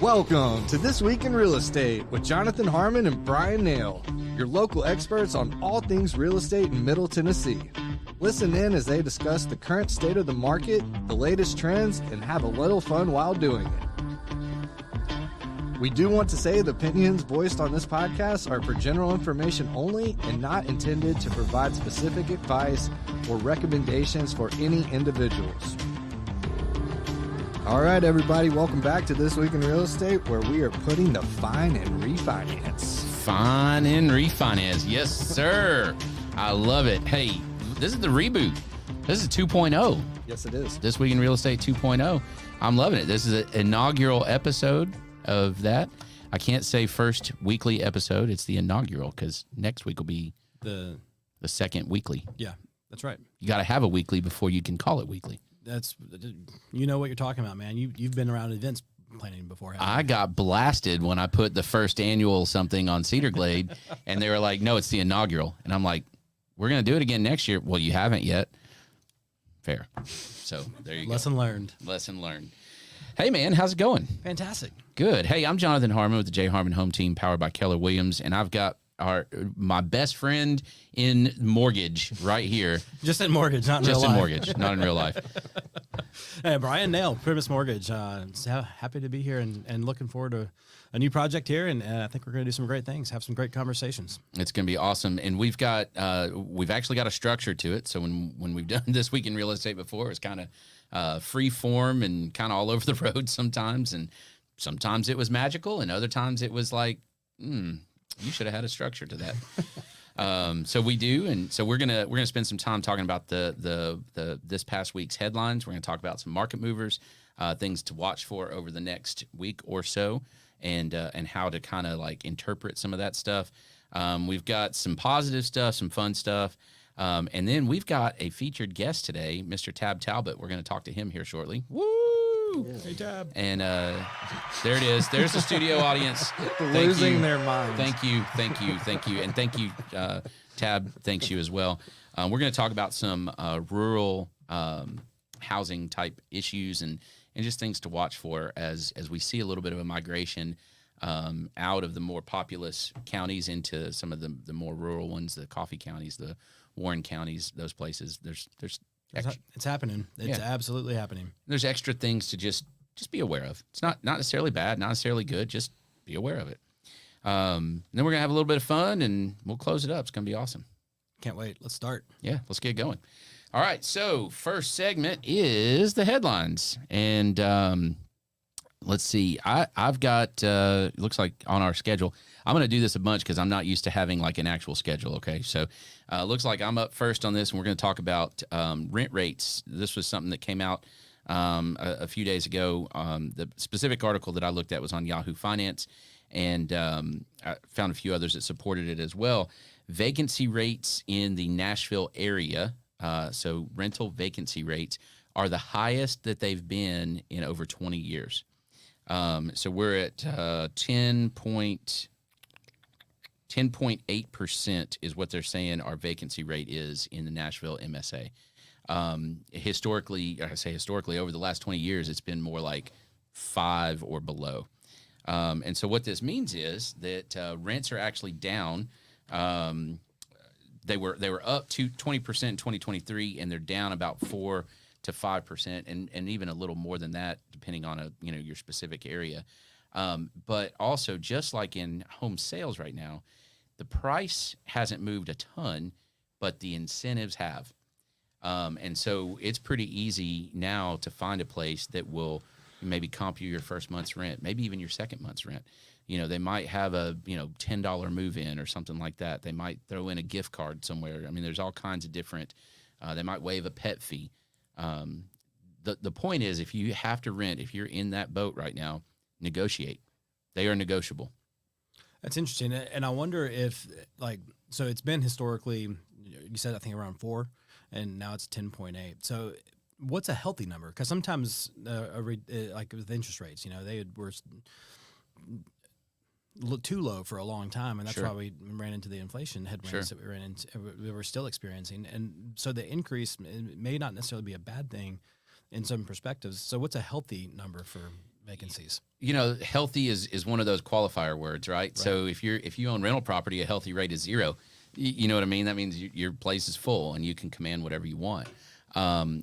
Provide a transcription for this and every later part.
Welcome to This Week in Real Estate with Jonathan Harmon and Bryan Nale, your local experts on all things real estate in Middle Tennessee. Listen in as they discuss the current state of the market, the latest trends, and have a little fun while doing it. We do want to say the opinions voiced on this podcast are for general information only and not intended to provide specific advice or recommendations for any individuals. All right, everybody, welcome back to This Week in Real Estate, where we are putting the fine in refinance. Fine and refinance. Yes, sir. I love it. Hey, this is the reboot. This is 2.0. Yes, it is. This Week in Real Estate 2.0. I'm loving it. This is an inaugural episode of that. I can't say first weekly episode. It's the inaugural because next week will be the second weekly. Yeah, that's right. You got to have a weekly before you can call it weekly. You know what you're talking about, man. You've been around events planning before. I got blasted when I put the first annual something on Cedar Glade, and they were like, "No, it's the inaugural," and I'm like, "We're gonna do it again next year." Well, you haven't yet. Fair. So there you go. Lesson learned. Lesson learned. Hey, man, how's it going? Fantastic. Good. Hey, I'm Jonathan Harmon with the J. Harmon Home Team, powered by Keller Williams, and I've got my best friend in mortgage right here. Just in mortgage, not in real life. Just in mortgage, not in real life. Hey, Bryan Nale, Primis Mortgage. So happy to be here and looking forward to a new project here, and I think we're going to do some great things, have some great conversations. It's going to be awesome, and we've actually got a structure to it. So when we've done This Week in Real Estate before, it's kind of free form and kind of all over the road sometimes, and sometimes it was magical, and other times it was like, you should have had a structure to that. So we do, and so we're gonna spend some time talking about the this past week's headlines. We're gonna talk about some market movers, things to watch for over the next week or so, and how to kind of like interpret some of that stuff. We've got some positive stuff, some fun stuff, and then we've got a featured guest today, Mr. Tab Talbot. We're gonna talk to him here shortly. Woo! Hey, Tab. And there it is. There's the studio audience. Losing their minds. Thank you. And thank you, Tab, thanks you as well. We're going to talk about some rural housing type issues and just things to watch for as we see a little bit of a migration out of the more populous counties into some of the more rural ones, the coffee counties, the Warren counties, those places. There's It's happening. It's absolutely happening. There's extra things to just be aware of. It's not necessarily bad, not necessarily good. Just be aware of it. Then we're going to have a little bit of fun, and we'll close it up. It's going to be awesome. Can't wait. Let's start. Yeah, let's get going. All right, so first segment is the headlines. And let's see. I've got, looks like on our schedule, I'm going to do this a bunch because I'm not used to having like an actual schedule, okay? So looks like I'm up first on this, and we're going to talk about rent rates. This was something that came out a few days ago. The specific article that I looked at was on Yahoo Finance, and I found a few others that supported it as well. Vacancy rates in the Nashville area, so rental vacancy rates, are the highest that they've been in over 20 years. So we're at 10.8% is what they're saying our vacancy rate is in the Nashville MSA. Historically, over the last 20 years, it's been more like 5 or below. And so what this means is that rents are actually down. They were up to 20% in 2023, and they're down about 4 to 5%, and even a little more than that, depending on your specific area. But also, just like in home sales right now, the price hasn't moved a ton, but the incentives have. And so it's pretty easy now to find a place that will maybe comp you your first month's rent, maybe even your second month's rent. They might have a $10 move-in or something like that. They might throw in a gift card somewhere. I mean, there's all kinds of different. They might waive a pet fee. The point is, if you have to rent, if you're in that boat right now, negotiate. They are negotiable. That's interesting. And I wonder if, so it's been historically, you said, I think around 4, and now it's 10.8. So what's a healthy number? Because sometimes, like with interest rates, they were too low for a long time, and that's why we ran into the inflation headwinds that we were still experiencing. And so the increase may not necessarily be a bad thing in some perspectives. So what's a healthy number for vacancies? Healthy is one of those qualifier words, right? So if you own rental property, a healthy rate is 0. You know what I mean? That means your place is full and you can command whatever you want.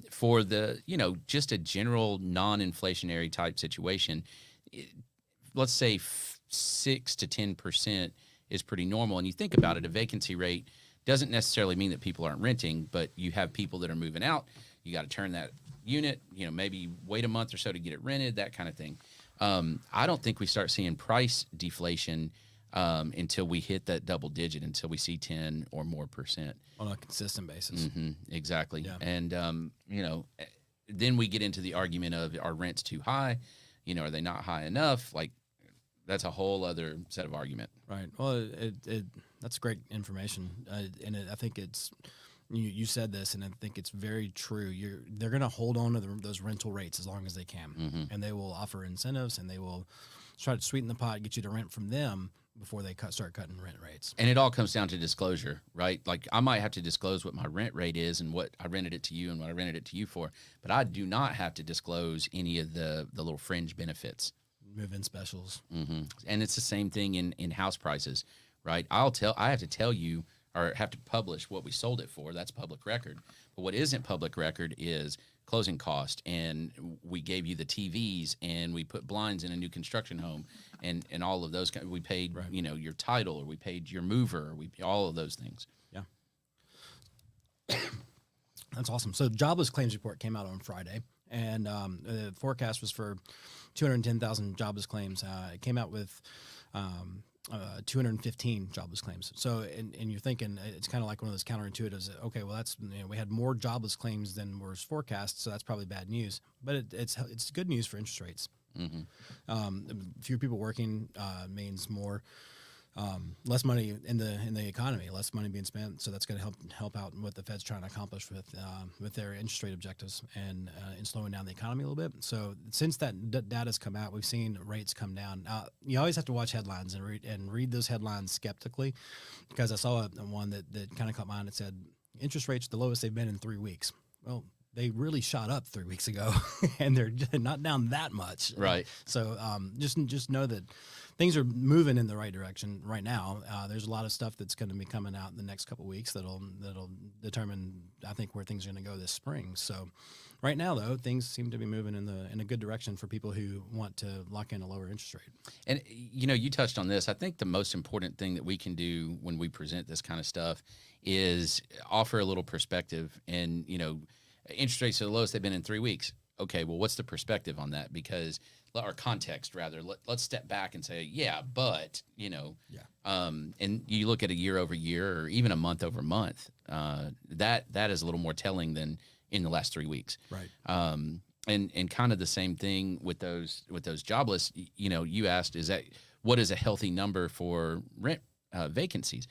For the, just a general non-inflationary type situation, let's say 6 to 10% is pretty normal. And you think about it, a vacancy rate doesn't necessarily mean that people aren't renting, but you have people that are moving out. You got to turn that unit, maybe wait a month or so to get it rented, that kind of thing. I don't think we start seeing price deflation until we hit that double digit, until we see 10 or more percent on a consistent basis. Exactly. Yeah. And, then we get into the argument of, are rents too high? Are they not high enough? Like, that's a whole other set of argument. Right. Well, that's great information. And I think it's, you said this, and I think it's very true. They're going to hold on to those rental rates as long as they can, and they will offer incentives, and they will try to sweeten the pot, get you to rent from them before they start cutting rent rates. And it all comes down to disclosure, right? Like, I might have to disclose what my rent rate is and what I rented it to you and what I rented it to you for, but I do not have to disclose any of the little fringe benefits. Move-in specials. And it's the same thing in house prices, right? I have to tell you, or have to publish what we sold it for. That's public record. But what isn't public record is closing cost. And we gave you the TVs, and we put blinds in a new construction home, and all of those. We paid, your title, or we paid your mover, or all of those things. Yeah. That's awesome. So jobless claims report came out on Friday, and the forecast was for 210,000 jobless claims. It came out with 215 jobless claims. So, and you're thinking it's kind of like one of those counterintuitives. Okay, well, that's we had more jobless claims than was forecast, so that's probably bad news. But it's good news for interest rates. Fewer people working means more. Less money in the economy, less money being spent, so that's going to help out what the Fed's trying to accomplish with their interest rate objectives and in slowing down the economy a little bit. So since that data's come out, we've seen rates come down. You always have to watch headlines and read those headlines skeptically, because I saw one that kind of caught my eye. It said interest rates the lowest they've been in 3 weeks. Well, they really shot up 3 weeks ago, and they're not down that much. Right. So just know that things are moving in the right direction right now. There's a lot of stuff that's going to be coming out in the next couple of weeks that'll determine, I think, where things are going to go this spring. So right now, though, things seem to be moving in a good direction for people who want to lock in a lower interest rate. And you touched on this. I think the most important thing that we can do when we present this kind of stuff is offer a little perspective. And interest rates are the lowest they've been in 3 weeks. Okay, well, what's the perspective on that? Because, or context rather, let's step back and say, but and you look at a year over year, or even a month over month, that is a little more telling than in the last 3 weeks. Right. And kind of the same thing with those jobless. You asked, what is a healthy number for rent vacancies?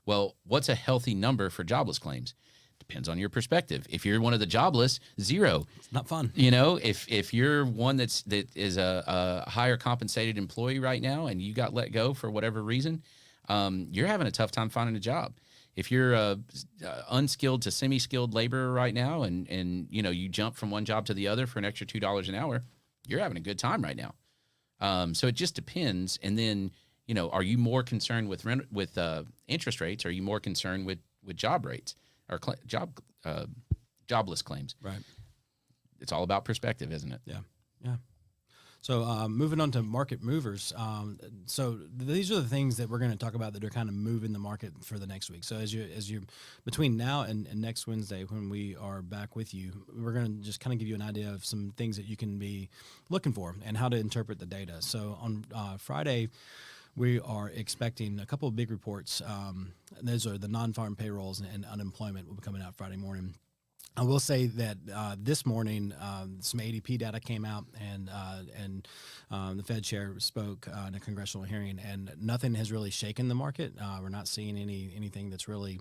Well, what's a healthy number for jobless claims? Depends on your perspective. If you're one of the jobless, 0. It's not fun. If you're one that is a higher compensated employee right now, and you got let go for whatever reason, you're having a tough time finding a job. If you're unskilled to semi-skilled laborer right now, and you jump from one job to the other for an extra $2 an hour, you're having a good time right now. So it just depends. And then are you more concerned with interest rates? Or are you more concerned with job rates? Or jobless claims. Right. It's all about perspective, isn't it? Yeah. So moving on to market movers. So these are the things that we're going to talk about that are kind of moving the market for the next week. So as you between now and next Wednesday, when we are back with you, we're going to just kind of give you an idea of some things that you can be looking for and how to interpret the data. So on Friday, we are expecting a couple of big reports. Those are the non-farm payrolls and unemployment will be coming out Friday morning. I will say that this morning some ADP data came out, and the Fed chair spoke in a congressional hearing, and nothing has really shaken the market. We're not seeing anything that's really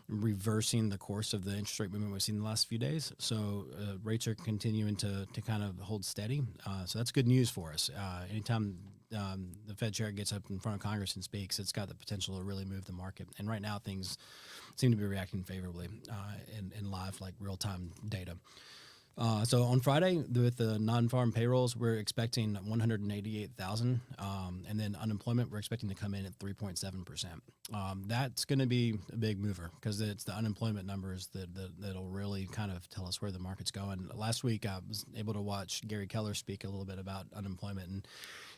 reversing the course of the interest rate movement we've seen in the last few days. So rates are continuing to kind of hold steady. So that's good news for us. Anytime the Fed chair gets up in front of Congress and speaks, it's got the potential to really move the market. And right now things seem to be reacting favorably in live, like real-time data. So on Friday, with the non-farm payrolls, we're expecting 188,000, and then unemployment we're expecting to come in at 3.7%. That's going to be a big mover because it's the unemployment numbers that'll really kind of tell us where the market's going. Last week, I was able to watch Gary Keller speak a little bit about unemployment, and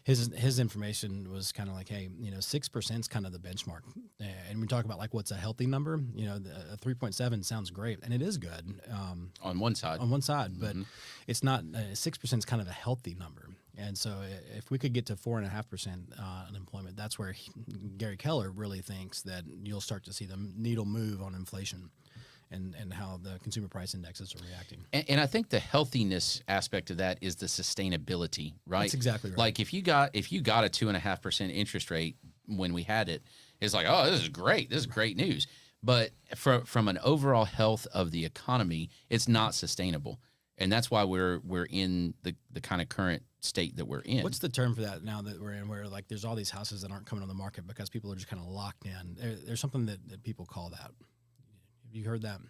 his information was kind of like, hey, 6% is kind of the benchmark, and we talk about like what's a healthy number. A 3.7 sounds great, and it is good on one side. But it's not 6% is kind of a healthy number. And so if we could get to 4.5% unemployment, that's where Gary Keller really thinks that you'll start to see the needle move on inflation and how the consumer price indexes are reacting. And I think the healthiness aspect of that is the sustainability, right? That's exactly right. Like if you got a 2.5% interest rate when we had it, it's like, oh, this is great. This is great news. But from an overall health of the economy, it's not sustainable. And that's why we're in the kind of current state that we're in. What's the term for that now that we're in, where like there's all these houses that aren't coming on the market because people are just kind of locked in? There's something that people call that. Have you heard that?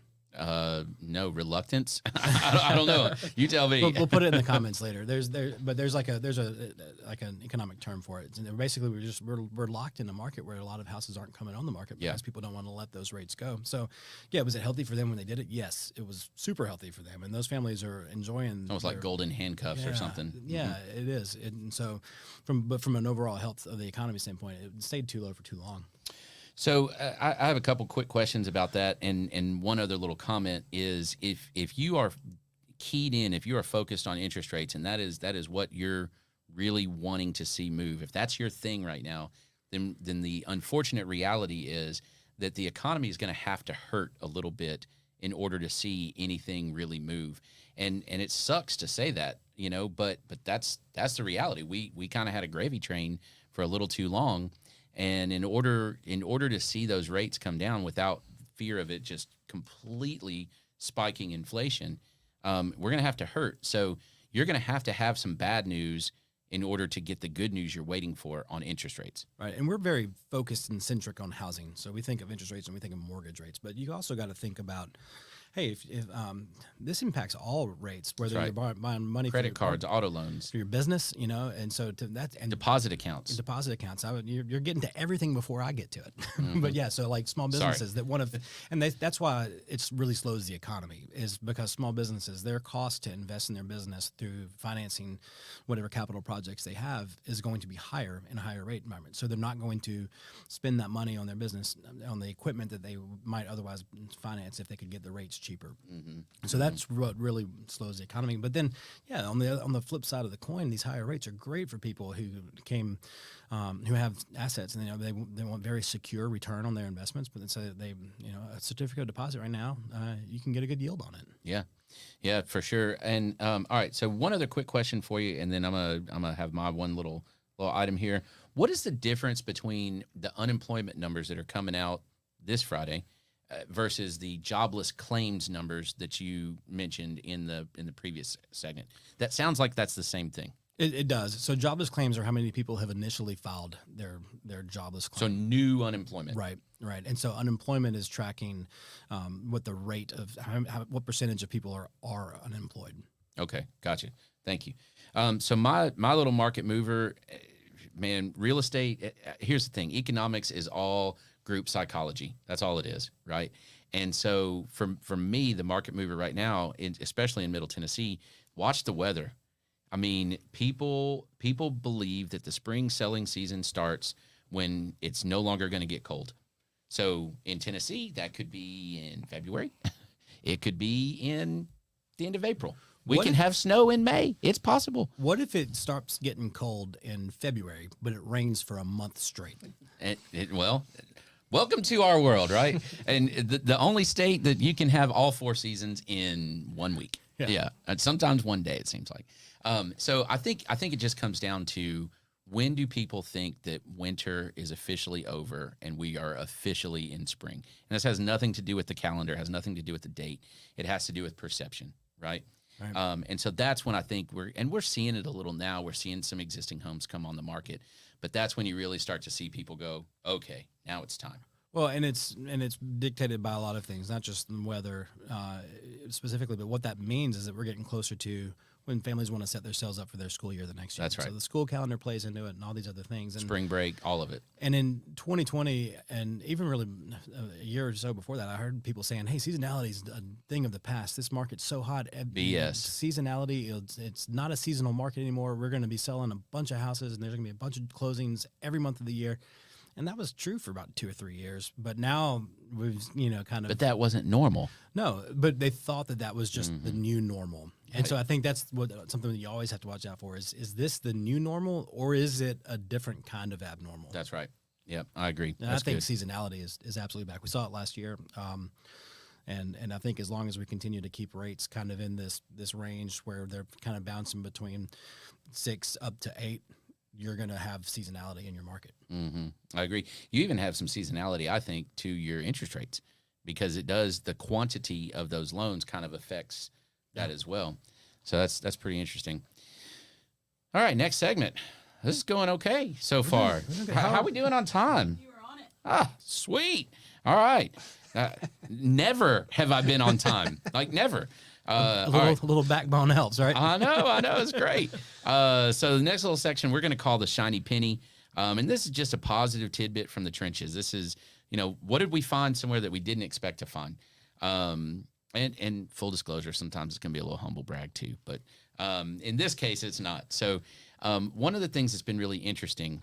No, reluctance. I don't know. You tell me. We'll put it in the comments later. There's an economic term for it. And basically, we're locked in a market where a lot of houses aren't coming on the market because people don't want to let those rates go. So, was it healthy for them when they did it? Yes, it was super healthy for them, and those families are enjoying. Almost like golden handcuffs or something. Yeah, it is. And so, from an overall health of the economy standpoint, it stayed too low for too long. So I have a couple quick questions about that, and one other little comment is if you are keyed in, if you are focused on interest rates, and that is what you're really wanting to see move, if that's your thing right now, then the unfortunate reality is that the economy is going to have to hurt a little bit in order to see anything really move, and it sucks to say that, but that's the reality. We kind of had a gravy train for a little too long. And in order to see those rates come down without fear of it just completely spiking inflation, we're going to have to hurt. So you're going to have some bad news in order to get the good news you're waiting for on interest rates. Right. And we're very focused and centric on housing. So we think of interest rates and we think of mortgage rates. But you also got to think about, hey, if this impacts all rates, whether you're buying money, credit cards, auto loans, for your business, and so to that, and deposit accounts. You're getting to everything before I get to it. But yeah, so like small businesses that's why it's really slows the economy, is because small businesses, their cost to invest in their business through financing whatever capital projects they have is going to be higher in a higher rate environment. So they're not going to spend that money on their business, on the equipment that they might otherwise finance if they could get the rates cheaper. So that's what really slows the economy. But then, on the flip side of the coin, these higher rates are great for people who who have assets, and they want very secure return on their investments. But so a certificate of deposit right now, you can get a good yield on it. Yeah, for sure. And all right, so one other quick question for you, and then I'm gonna have my one little item here. What is the difference between the unemployment numbers that are coming out this Friday versus the jobless claims numbers that you mentioned in the previous segment? That sounds like that's the same thing. It does. So jobless claims are how many people have initially filed their jobless claim. So new unemployment. Right. And so unemployment is tracking what the rate of what percentage of people are unemployed. Okay, gotcha. Thank you. So my little market mover, man, real estate. Here's the thing: economics is all group psychology. That's all it is, right? And so for me, the market mover right now, especially in Middle Tennessee, watch the weather. I mean, people believe that the spring selling season starts when it's no longer going to get cold. So in Tennessee, that could be in February. It could be in the end of April. We can have snow in May. It's possible. What if it starts getting cold in February, but it rains for a month straight? Well, welcome to our world, right? And the only state that you can have all four seasons in 1 week. Yeah. And sometimes one day, it seems like. So I think it just comes down to, when do people think that winter is officially over and we are officially in spring? And this has nothing to do with the calendar, has nothing to do with the date. It has to do with perception, right? And so that's when I think we're seeing it a little now. We're seeing some existing homes come on the market, but that's when you really start to see people go, okay, now it's time. Well, and it's dictated by a lot of things, not just the weather specifically, but what that means is that we're getting closer to when families want to set themselves up for their school year the next year. That's right. So the school calendar plays into it and all these other things. And, Spring break, all of it. And in 2020, and even really a year or so before that, I heard people saying, hey, seasonality is a thing of the past. This market's so hot. BS. Seasonality, it's not a seasonal market anymore. We're going to be selling a bunch of houses, and there's going to be a bunch of closings every month of the year. And that was true for about 2 or 3 years. But now we've, kind of. But that wasn't normal. No, but they thought that was just the new normal. And so I think that's something that you always have to watch out for is this the new normal or is it a different kind of abnormal? That's right. Yep, I agree. And I think seasonality is absolutely back. We saw it last year. And I think as long as we continue to keep rates kind of in this range where they're kind of bouncing between 6 up to 8, you're going to have seasonality in your market. Mm-hmm. I agree. You even have some seasonality, I think, to your interest rates because the quantity of those loans kind of affects that as well. So that's pretty interesting. All right, next segment. This is going okay so far. How are we doing on time? You were on it. Ah, sweet. All right. Never have I been on time. Like never. A little backbone helps, right? I know. It's great. So the next little section we're going to call the shiny penny. And this is just a positive tidbit from the trenches. This is, what did we find somewhere that we didn't expect to find? And full disclosure, sometimes it's going to be a little humble brag too. But in this case, it's not. So one of the things that's been really interesting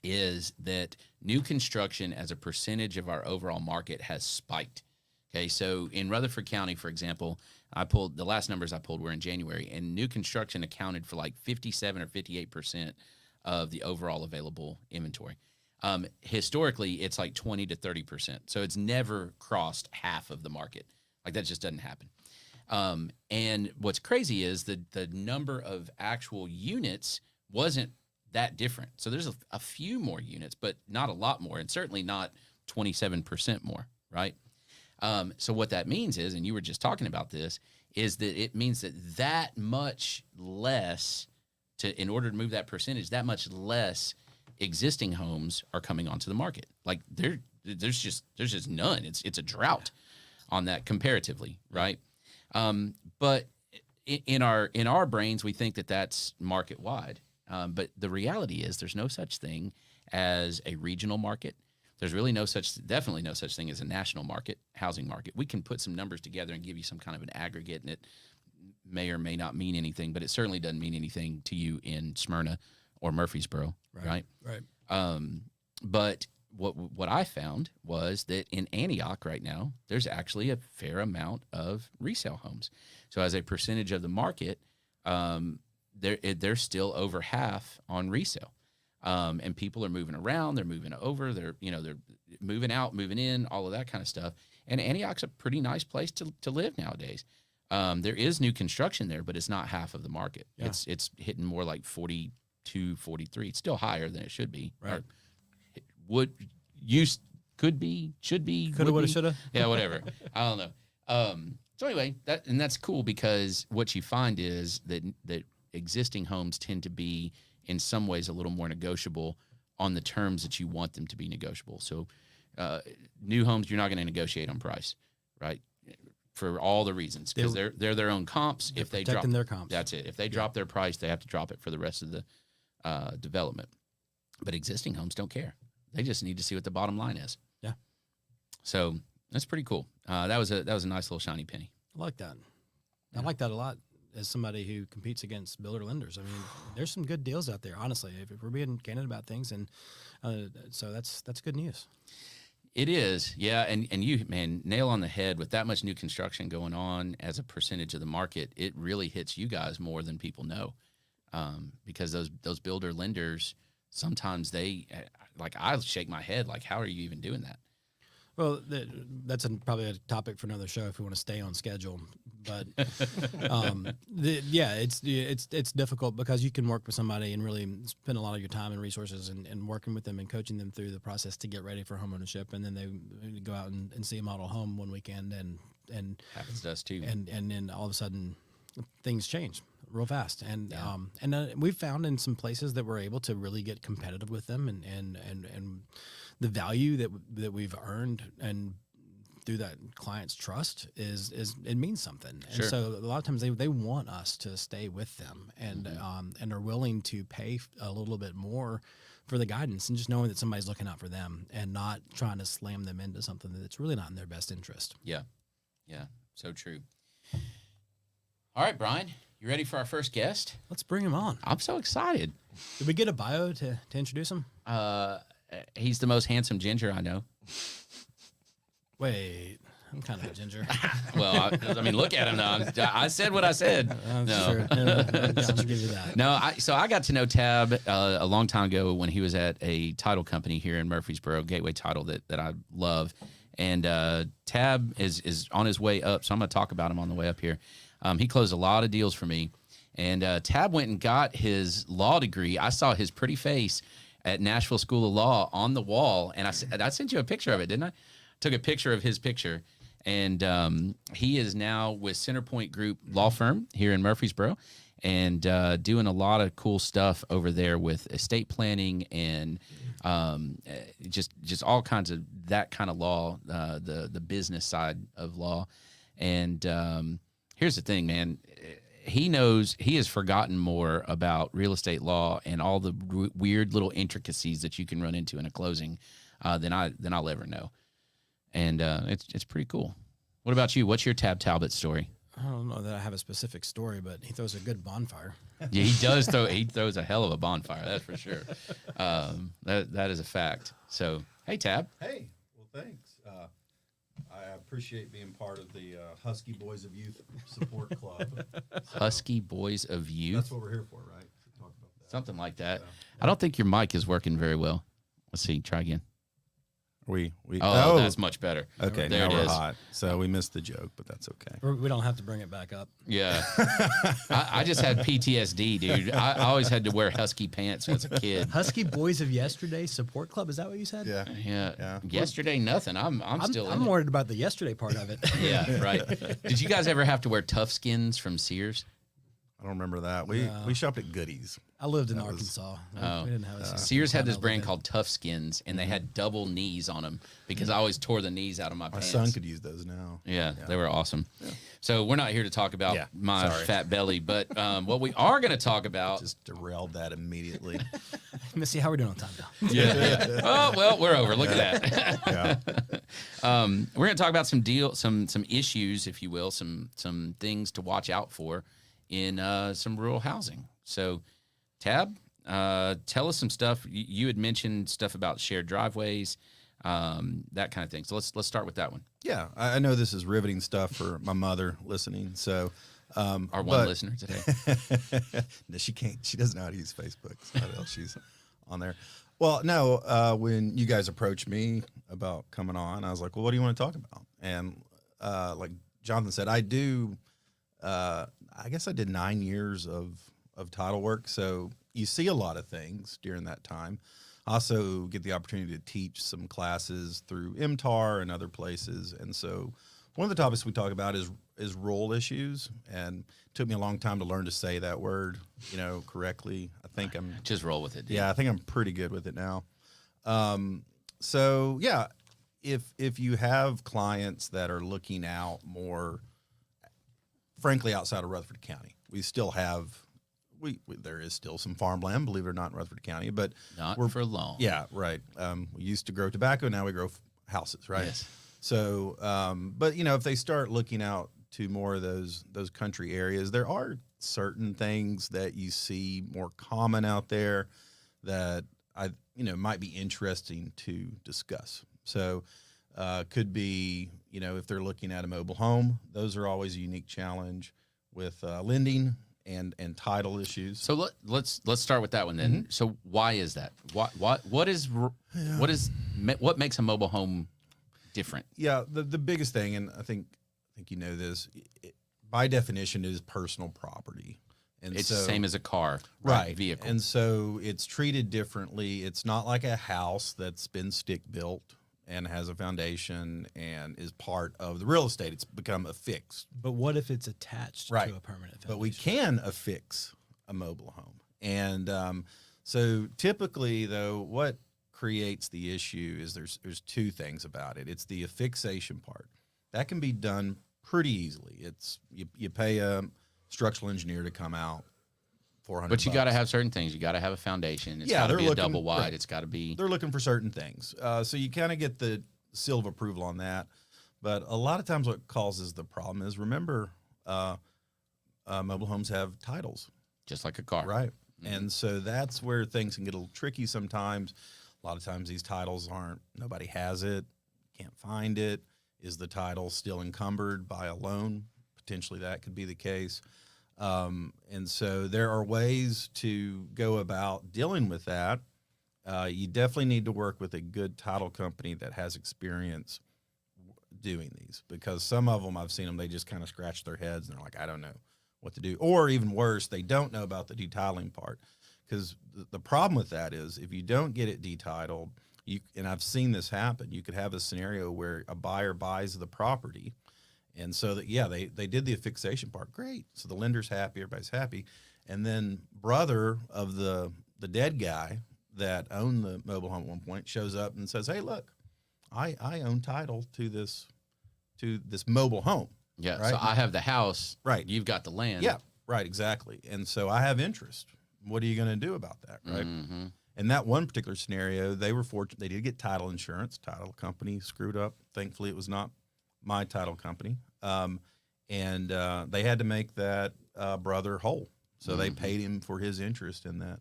is that new construction as a percentage of our overall market has spiked. Okay, so in Rutherford County, for example, the last numbers I pulled were in January, and new construction accounted for like 57 or 58% of the overall available inventory. Historically, it's like 20 to 30%. So it's never crossed half of the market. Like that just doesn't happen. And what's crazy is the number of actual units wasn't that different. So there's a few more units, but not a lot more, and certainly not 27% more, right? So what that means is, and you were just talking about this, is that it means that much less in order to move that percentage, that much less existing homes are coming onto the market. Like there's just none. It's a drought on that comparatively, right? But in our brains, we think that that's market wide. But the reality is there's no such thing as a regional market. There's really definitely no such thing as a national market, housing market. We can put some numbers together and give you some kind of an aggregate, and it may or may not mean anything, but it certainly doesn't mean anything to you in Smyrna or Murfreesboro, right? Right. But what I found was that in Antioch right now, there's actually a fair amount of resale homes. So as a percentage of the market, they're still over half on resale. And people are moving around, they're moving over, they're moving out, moving in, all of that kind of stuff. And Antioch's a pretty nice place to live nowadays. There is new construction there, but it's not half of the market. Yeah. It's hitting more like 42, 43. It's still higher than it should be. Right. Could be, should be. Coulda, woulda, shoulda. Yeah, whatever. I don't know. So anyway, that's cool because what you find is that existing homes tend to be in some ways a little more negotiable on the terms that you want them to be negotiable. So new homes, you're not going to negotiate on price, right? For all the reasons, because they're their own comps. If they drop their comps, that's it. If they drop their price, they have to drop it for the rest of the development. But existing homes don't care. They just need to see what the bottom line is. Yeah. So that's pretty cool. That was a nice little shiny penny. I like that. Yeah. I like that a lot. As somebody who competes against builder lenders, I mean, there's some good deals out there, honestly, if we're being candid about things. And so that's good news. It is. Yeah. And you, man, nail on the head with that much new construction going on as a percentage of the market. It really hits you guys more than people know. Because those builder lenders, sometimes I shake my head. Like, how are you even doing that? Well, that's probably a topic for another show if we want to stay on schedule. But it's difficult because you can work with somebody and really spend a lot of your time and resources and working with them and coaching them through the process to get ready for homeownership, and then they go out and see a model home one weekend and happens to us too, and then all of a sudden things change real fast. And we've found in some places that we're able to really get competitive with them and the value that we've earned and through that client's trust is it means something. Sure. And so a lot of times they want us to stay with them and and are willing to pay a little bit more for the guidance, and just knowing that somebody's looking out for them and not trying to slam them into something that's really not in their best interest. Yeah. Yeah. So true. All right, Bryan, you ready for our first guest? Let's bring him on. I'm so excited. Did we get a bio to introduce him? He's the most handsome ginger I know. Wait, I'm kind of a ginger. Well, I mean, look at him now. I said what I said. I'm No. sure. I'll give you that. No, so I got to know Tab a long time ago when he was at a title company here in Murfreesboro, Gateway Title, that I love. And Tab is on his way up, so I'm going to talk about him on the way up here. He closed a lot of deals for me. And Tab went and got his law degree. I saw his pretty face at Nashville School of Law on the wall, and I sent you a picture of it, didn't I? Took a picture of his picture, and he is now with Centerpoint Group Law Firm here in Murfreesboro, and doing a lot of cool stuff over there with estate planning and just all kinds of that kind of law, the business side of law. And here's the thing, man. He has forgotten more about real estate law and all the weird little intricacies that you can run into in a closing than I'll ever know. And it's pretty cool. What about you? What's your Tab Talbot story? I don't know that I have a specific story, but he throws a good bonfire. Yeah, he does he throws a hell of a bonfire, that's for sure. That is a fact. So, hey, Tab. Hey, well, thanks. I appreciate being part of the Husky Boys of Youth Support Club. So Husky Boys of Youth. that's what we're here for, right? To talk about that. Something like that. So, I don't think your mic is working very well. Let's see. Try again. we Oh, that's much better. okay. There Now it we're is. hot, so we missed the joke, but that's okay. We don't have to bring it back up. Yeah. I just had PTSD, dude. I always had to wear husky pants as a kid. Husky Boys of Yesterday Support Club. Is that what you said? Yeah. Yeah. Yesterday, nothing. I'm still in I'm it. worried about the yesterday part of it. Yeah, right. Did you guys ever have to wear tough skins from Sears? I don't remember that. We shopped at Goodies. I lived in That was- Arkansas. Oh. We didn't have a Sears had this I brand lived in. called Tough Skins, and they had double knees on them because I always tore the knees out of my My pants. son could use those now. Yeah, they were awesome. So we're not here to talk about Yeah, my sorry. fat belly, but what we are going to talk about. Just derailed that immediately. Missy, how are we doing on time now? Yeah. Oh well, we're over. Look at that. Yeah. We're going to talk about some issues, if you will, some things to watch out for in some rural housing. So, Tab, tell us some stuff. You had mentioned stuff about shared driveways, that kind of thing. So let's start with that one. Yeah, I know this is riveting stuff for my mother listening. So, Our one listener today. no, she can't. She doesn't know how to use Facebook. So I know she's on there. Well, no. When you guys approached me about coming on, I was like, "Well, what do you want to talk about?" And like Jonathan said, I do. I guess I did 9 years of title work, so you see a lot of things during that time. I also get the opportunity to teach some classes through MTAR and other places, and so one of the topics we talk about is role issues, and it took me a long time to learn to say that word, correctly. I think I'm Just roll with it. Dude. yeah, I think I'm pretty good with it now. So yeah, if you have clients that are looking out more, frankly, outside of Rutherford County, we still have there is still some farmland, believe it or not, in Rutherford County, but Not we're for long. yeah, right. We used to grow tobacco, now we grow houses, right? Yes. So, but if they start looking out to more of those country areas, there are certain things that you see more common out there that might be interesting to discuss. So, could be if they're looking at a mobile home, those are always a unique challenge with lending and title issues. So let's start with that one then. Mm-hmm. So why is that? What makes a mobile home different? Yeah, the biggest thing, and I think this, by definition, is personal property, and It's so, the same as a car, right Vehicle. and so it's treated differently. It's not like a house that's been stick built and has a foundation and is part of the real estate. It's become affixed. But what if it's attached Right. to a permanent foundation? But we can affix a mobile home. And so typically, though, what creates the issue is there's two things about it. It's the affixation part. That can be done pretty easily. It's you pay a structural engineer to come out, $400. But you got to have certain things. You got to have a foundation. It's got to be a double wide. Right. It's got to be. They're looking for certain things. So you kind of get the seal of approval on that. But a lot of times what causes the problem is, remember, mobile homes have titles. Just like a car. Right. Mm-hmm. And so that's where things can get a little tricky sometimes. A lot of times these titles nobody has it, can't find it. Is the title still encumbered by a loan? Potentially that could be the case. And so there are ways to go about dealing with that. You definitely need to work with a good title company that has experience doing these, because some of them, I've seen them, they just kind of scratch their heads and they're like, I don't know what to do. Or even worse, they don't know about the detitling part. Because the problem with that is, if you don't get it detitled, and I've seen this happen, you could have a scenario where a buyer buys the property, and so that, they did the affixation part, great. So the lender's happy, everybody's happy, and then brother of the dead guy that owned the mobile home at one point shows up and says, hey, look, I own title to this mobile home. Yeah, right? so I have the house. Right. You've got the land. Yeah, right, exactly. And so I have interest. What are you going to do about that, right? Mm-hmm. In that one particular scenario, they were fortunate. They did get title insurance. Title company screwed up. Thankfully, it was not my title company. And they had to make that brother whole. So they paid him for his interest in that,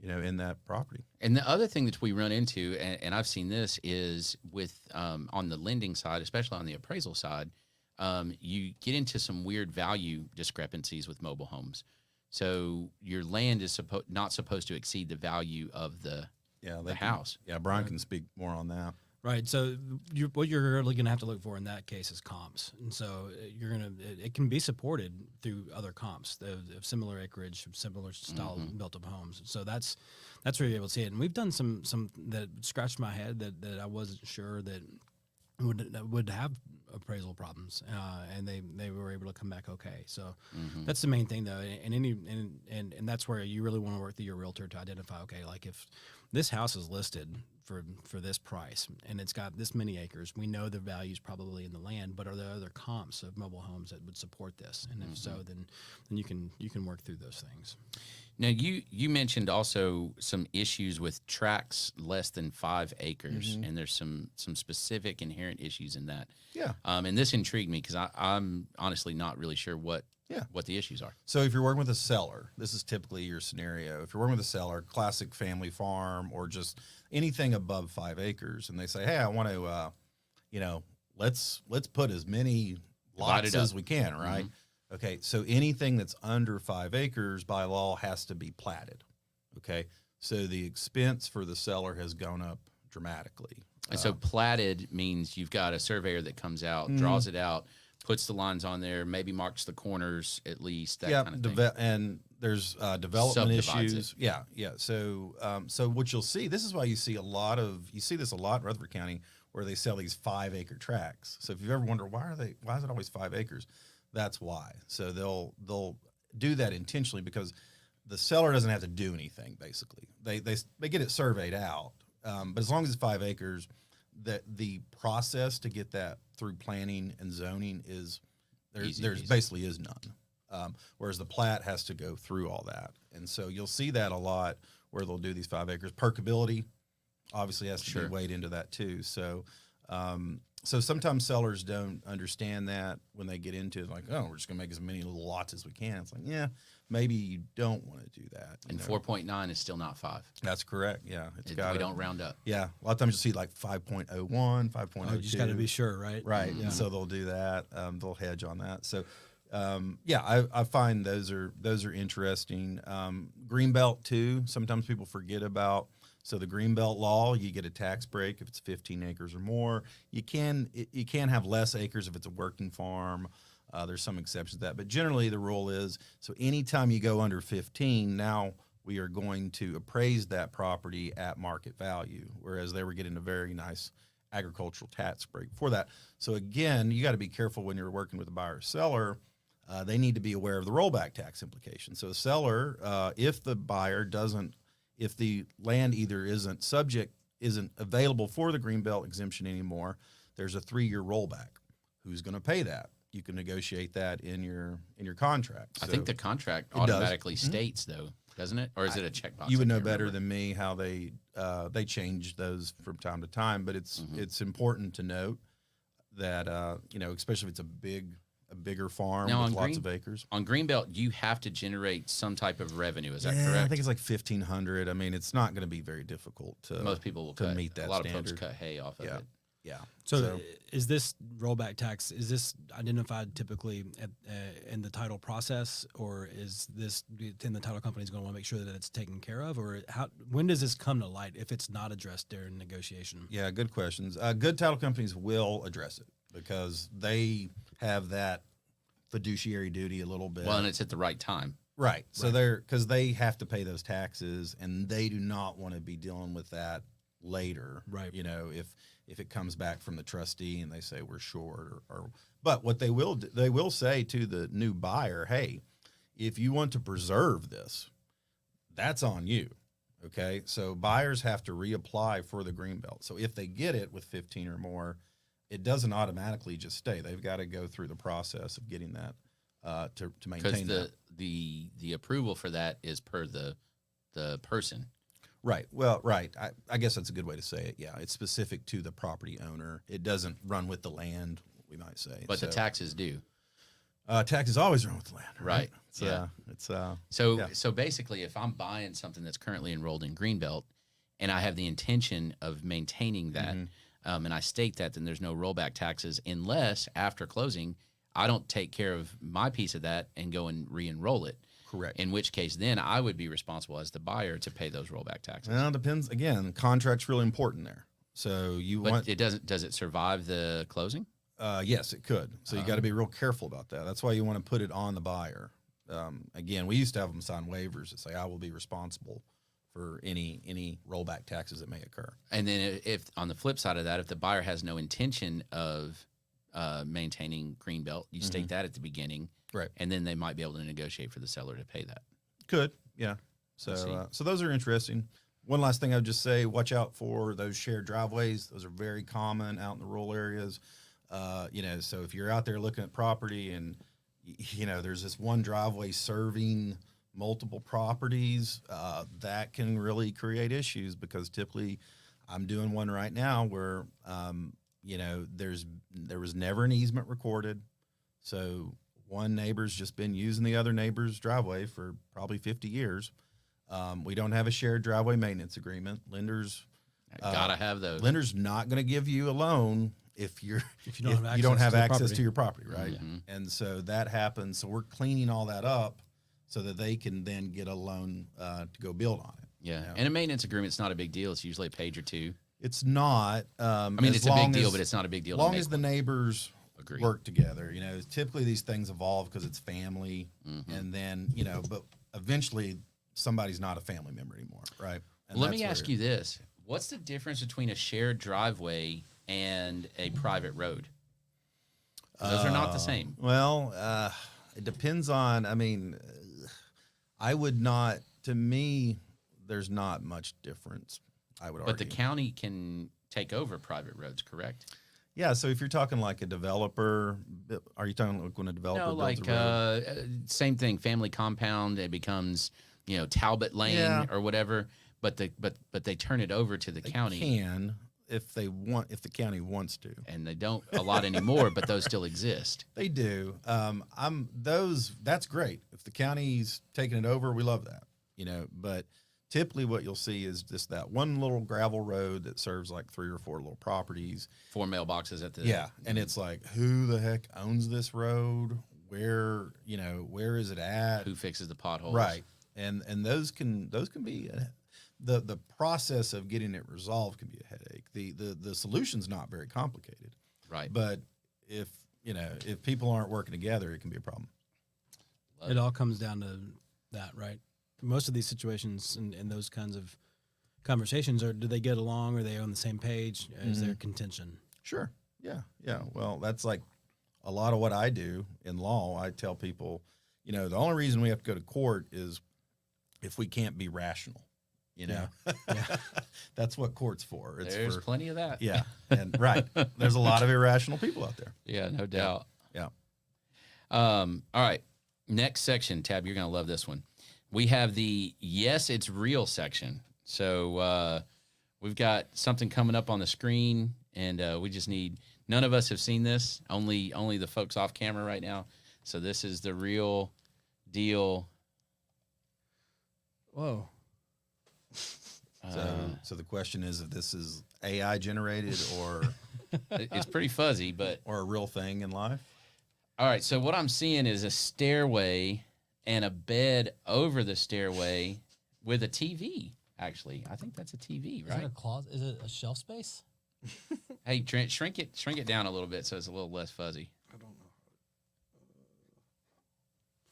in that property. And the other thing that we run into, and I've seen this, is with on the lending side, especially on the appraisal side, you get into some weird value discrepancies with mobile homes. So your land is not supposed to exceed the value of the house. Yeah, Bryan can speak more on that. Right. So what you're really going to have to look for in that case is comps. And so it can be supported through other comps of similar acreage, similar style built up homes. So that's where you're able to see it. And we've done some that scratched my head that I wasn't sure that would have appraisal problems, and they were able to come back okay. So that's the main thing, though, and that's where you really want to work through your realtor to identify, okay, like if this house is listed for this price and it's got this many acres, we know the value's probably in the land, but are there other comps of mobile homes that would support this? And if so, then you can work through those things. Now, you mentioned also some issues with tracts less than 5 acres, and there's some specific inherent issues in that. Yeah. And this intrigued me because I'm honestly not really sure what the issues are. So if you're working with a seller, this is typically your scenario. If you're working with a seller, classic family farm or just anything above 5 acres, and they say, hey, I want to, let's put as many lots as we can, right? Okay, so anything that's under 5 acres by law has to be platted. Okay, so the expense for the seller has gone up dramatically. And so platted means you've got a surveyor that comes out, draws it out, puts the lines on there, maybe marks the corners at least, that kind of thing. And there's development Subdivides issues. it. Yeah. So what you'll see, this is why you see this a lot in Rutherford County, where they sell these 5-acre tracts. So if you've ever wondered why is it always 5 acres? That's why. So they'll do that intentionally because the seller doesn't have to do anything. Basically, they get it surveyed out, but as long as it's 5 acres, the process to get that through planning and zoning is there's basically is none. Whereas the plat has to go through all that, and so you'll see that a lot where they'll do these 5 acres. Perkability obviously has to be weighed into that too. So. So sometimes sellers don't understand that when they get into it, like, oh, we're just going to make as many little lots as we can. It's like, yeah, maybe you don't want to do that. And 4.9 is still not 5. That's correct. Yeah. We don't round up. Yeah. A lot of times you'll see like 5.01, 5.02. You just got to be sure, right? Right. Yeah. And so they'll do that. They'll hedge on that. So, I find those are interesting. Greenbelt too. Sometimes people forget about. So the Greenbelt law, you get a tax break if it's 15 acres or more. You can have less acres if it's a working farm. There's some exceptions to that, but generally the rule is, so anytime you go under 15, now we are going to appraise that property at market value, whereas they were getting a very nice agricultural tax break for that. So again, you got to be careful when you're working with a buyer or seller. They need to be aware of the rollback tax implications. So a seller, if the buyer doesn't, if the land either isn't subject isn't available for the Greenbelt exemption anymore, there's a 3-year rollback. Who's going to pay that? You can negotiate that in your contract. I So think the contract does. automatically states though, doesn't it? Or is it a checkbox? you would I know can't better remember. than me how they change those from time to time, but it's important to note that especially if it's a bigger farm Now, with on lots of acres. On Greenbelt, you have to generate some type of revenue. Is that Yeah, correct? I think it's like 1,500. I mean, it's not going to be very difficult to Most people will to meet that a lot standard. of folks cut hay off of Yeah. it. Yeah. So, is this rollback tax, is this identified typically in the title process, or is this in the title company is going to want to make sure that it's taken care of, or when does this come to light if it's not addressed during negotiation? Yeah, good questions. Good title companies will address it because they have that fiduciary duty a little bit. Well, and it's at the right time. Right. So because they have to pay those taxes, and they do not want to be dealing with that later. Right. If it comes back from the trustee and they say we're short, but what they will say to the new buyer, hey, if you want to preserve this, that's on you. Okay. So buyers have to reapply for the Greenbelt. So if they get it with 15 or more, it doesn't automatically just stay. They've got to go through the process of getting that to maintain Because that. the approval for that is per the person. Right. Well, right. I guess that's a good way to say it. Yeah. It's specific to the property owner. It doesn't run with the land, we might say. But the taxes do. Taxes always run with the land. Right. So basically, if I'm buying something that's currently enrolled in Greenbelt and I have the intention of maintaining that, and I state that, then there's no rollback taxes unless after closing, I don't take care of my piece of that and go and re-enroll it. Correct. In which case, then I would be responsible as the buyer to pay those rollback taxes. Well, it depends. Again, contract's really important there. So It doesn't. Does it survive the closing? Yes, it could. So you got to be real careful about that. That's why you want to put it on the buyer. Again, we used to have them sign waivers that say, I will be responsible for any rollback taxes that may occur. And then if on the flip side of that, if the buyer has no intention of maintaining Greenbelt, you state that at the beginning. Right. And then they might be able to negotiate for the seller to pay that. Could, yeah. So those are interesting. One last thing I would just say, watch out for those shared driveways. Those are very common out in the rural areas. So if you're out there looking at property and, there's this one driveway serving multiple properties, that can really create issues because typically I'm doing one right now where, there was never an easement recorded. So one neighbor's just been using the other neighbor's driveway for probably 50 years. We don't have a shared driveway maintenance agreement. Lenders Gotta have those. Lender's not going to give you a loan if you don't have access to your property, right? And so that happens. So we're cleaning all that up so that they can then get a loan to go build on it. Yeah, and a maintenance agreement's not a big deal. It's usually a page or two. It's not. I mean, it's a big deal, but it's not a big deal. As long as the neighbors Agreed. work together. Typically these things evolve because it's family, and then but eventually somebody's not a family member anymore, right? And Let me ask you this: what's the difference between a shared driveway and a private road? Those are not the same. Well, it depends on. I mean, I would not. To me, there's not much difference. I would argue. But the county can take over private roads, correct? Yeah. So if you're talking like a developer, are you talking like when a developer No, builds like a road? same thing. Family compound. It becomes Talbot Lane or whatever. But they turn it over to the county. Can if they want, if the county wants to, and they don't a lot anymore. But those still exist. They do. That's great. If the county's taking it over, we love that. But typically what you'll see is just that one little gravel road that serves like 3 or 4 little properties. 4 mailboxes at the and it's like, who the heck owns this road? Where is it at? Who fixes the potholes? Right. And those can be the process of getting it resolved can be a headache. The solution's not very complicated. Right. But if people aren't working together, it can be a problem. It all comes down to that, right? Most of these situations and those kinds of conversations do they get along? Are they on the same page? Is there contention? Sure. Yeah. Yeah. Well, that's like a lot of what I do in law. I tell people, the only reason we have to go to court is if we can't be rational. You know, Yeah. that's what court's for. It's There's for, plenty of that. yeah, and right. There's a lot of irrational people out there. Yeah, no doubt. Yeah. All right. Next section, Tab, you're going to love this one. We have the Yes, It's Real section. So we've got something coming up on the screen, and we just need, none of us have seen this, only the folks off camera right now. So this is the real deal. Whoa. So the question is if this is AI generated or It's pretty fuzzy, but a real thing in life. all right. So what I'm seeing is a stairway and a bed over the stairway with a TV. Actually, I think that's a TV, Is right? it a closet? Is it a shelf space? Hey, Trent, shrink it down a little bit so it's a little less fuzzy. I don't know.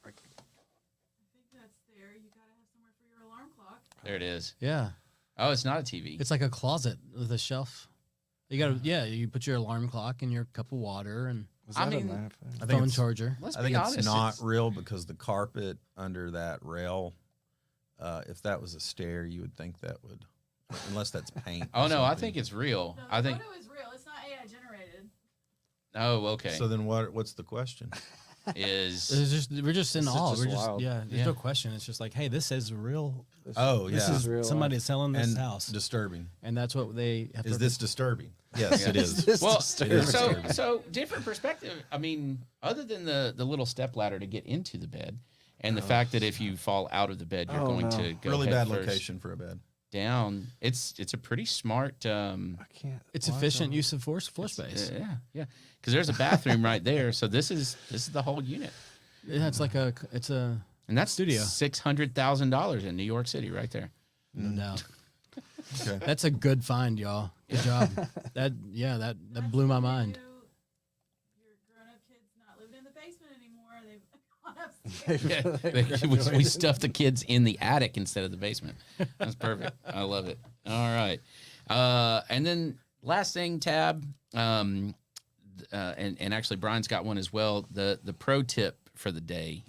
I think that's there. You gotta have somewhere for your alarm clock. There it is. Yeah. Oh, it's not a TV. It's like a closet with a shelf. You got to, you put your alarm clock and your cup of water and Was I that mean, a laugh? I think phone it's- charger. Let's I be think it's honest, not real because the carpet under that rail, if that was a stair, you would think that would, unless that's paint. Oh or no, I something. think it's real. The I think. photo is real. It's not AI generated. Oh, okay. So then what's the question? Is It's just, we're just in This is awe. just We're just, wild. There's Yeah. no question. It's just like, hey, this is real. Oh, This yeah. is real somebody selling this And house, disturbing. and that's what they have. Is to this disturbing? Yes, it is. well, disturbing. so different perspective. I mean, other than the little step ladder to get into the bed, and the fact that if you fall out of the bed, you're Oh, going no. to go Really head bad first location for a bed. down. It's a pretty smart. I can't. It's watch efficient on- use of floor space. Yeah. Because there's a bathroom right there. So this is the whole unit, Yeah, it's like it's a and that's Studio. $600,000 in New York City right there. no doubt. Okay. That's a good find, y'all. Good job. That blew my mind. Your grown-up kids not living in the basement anymore. They've gone upstairs. Yeah, we stuffed the kids in the attic instead of the basement. That's perfect. I love it. All right. And then last thing, Tab, and actually Brian's got one as well. The pro tip for the day.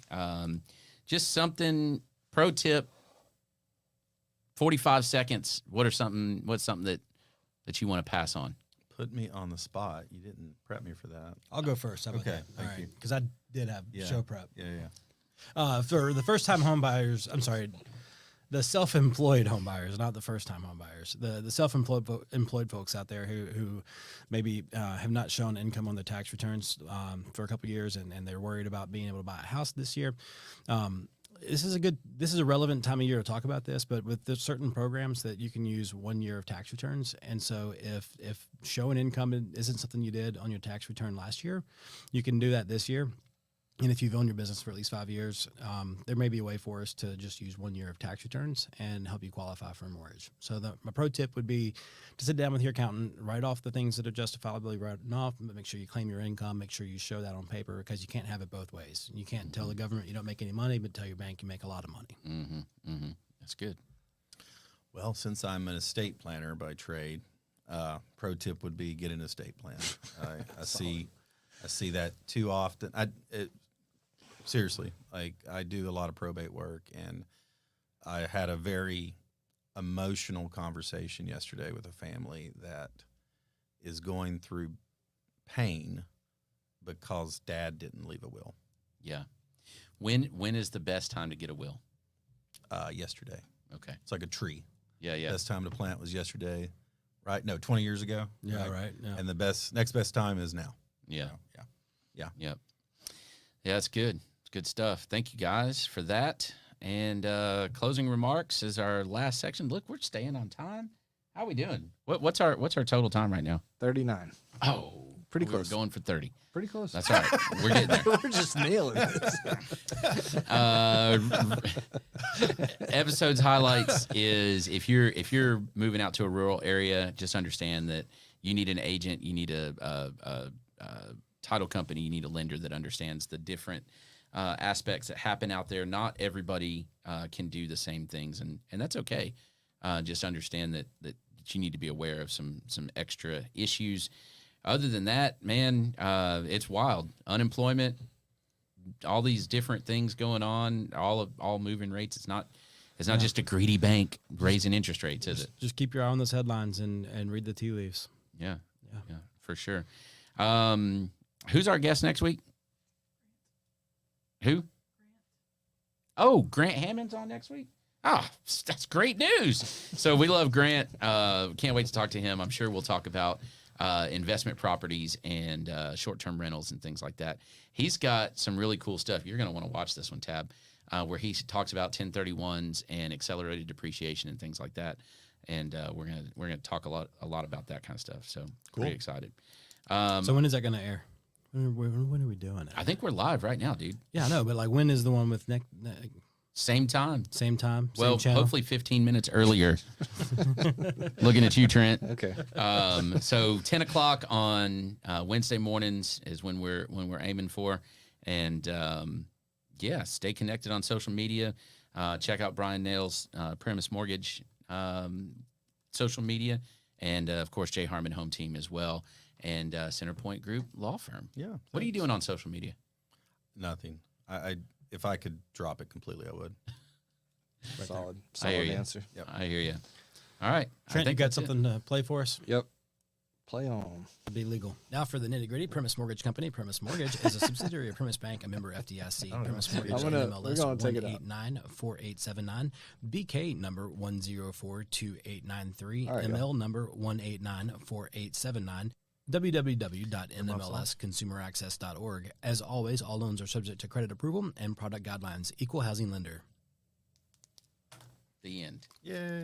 Just something, pro tip, 45 seconds. What's something that you want to pass on? Put me on the spot. You didn't prep me for that. I'll go first. How about Okay, that? thank All right, you. because I did have Yeah. show prep. Yeah. For the first-time home buyers, I'm sorry, the self-employed home buyers, not the first-time home buyers. The self-employed folks out there who maybe have not shown income on their tax returns for a couple of years, and they're worried about being able to buy a house this year. This is a relevant time of year to talk about this, but with the certain programs that you can use 1 year of tax returns. And so if showing income isn't something you did on your tax return last year, you can do that this year. And if you've owned your business for at least 5 years, there may be a way for us to just use 1 year of tax returns and help you qualify for a mortgage. So my pro tip would be to sit down with your accountant, write off the things that are justifiably written off, but make sure you claim your income, make sure you show that on paper, because you can't have it both ways. You can't tell the government you don't make any money, but tell your bank you make a lot of money. That's good. Well, since I'm an estate planner by trade, pro tip would be get an estate plan. I see that too often. Seriously, like I do a lot of probate work, and I had a very emotional conversation yesterday with a family that is going through pain because dad didn't leave a will. Yeah. When is the best time to get a will? Yesterday. Okay. It's like a tree. Yeah. Best time to plant was yesterday, right? No, 20 years ago. Yeah, right. Yeah. And the next best time is now. Yeah. Yeah. Yep. Yeah, that's good. It's good stuff. Thank you guys for that. And closing remarks is our last section. Look, we're staying on time. How are we doing? What's our total time right now? 39. Oh, Pretty we were close. going for 30. Pretty close. That's all right. We're getting there. We're just nailing this. Episodes highlights is if you're moving out to a rural area, just understand that you need an agent, you need a title company, you need a lender that understands the different aspects that happen out there. Not everybody can do the same things, and that's okay. Just understand that you need to be aware of some extra issues. Other than that, man, it's wild. Unemployment, all these different things going on, all moving rates. It's not just a greedy bank raising interest rates, is it? Just keep your eye on those headlines and read the tea leaves. Yeah, for sure. Who's our guest next week? Who? Oh, Grant Hammond's on next week? Oh, that's great news. So we love Grant. Can't wait to talk to him. I'm sure we'll talk about investment properties and short-term rentals and things like that. He's got some really cool stuff. You're going to want to watch this one, Tab, where he talks about 1031s and accelerated depreciation and things like that. And we're gonna talk a lot about that kind of stuff. So pretty excited. So when is that going to air? When are we doing it? I think we're live right now, dude. Yeah, I know, but like when is the one with Same time. Same time? Well, same channel? hopefully 15 minutes earlier. Looking at you, Trent. Okay. So 10 o'clock on Wednesday mornings is when we're aiming for, and stay connected on social media. Check out Bryan Nale's Primis Mortgage social media, and of course J. Harmon Home Team as well, and Centerpoint Group Law Firm. Yeah. What are you doing on social media? Nothing. I if I could drop it completely, I would. Solid I hear you. answer. Yep. I hear you. All right, Trent, you got something to play for us? Yep. Play on. Be legal. Now for the nitty gritty. Primis Mortgage Company. Primis Mortgage is a subsidiary of Primis Bank, a member FDIC. Primis Mortgage we're gonna take it out. 1894879. BK number 1042893. All right, ML number 1894879. www.nmlsconsumeraccess.org. As always, all loans are subject to credit approval and product guidelines. Equal housing lender. The end. Yay.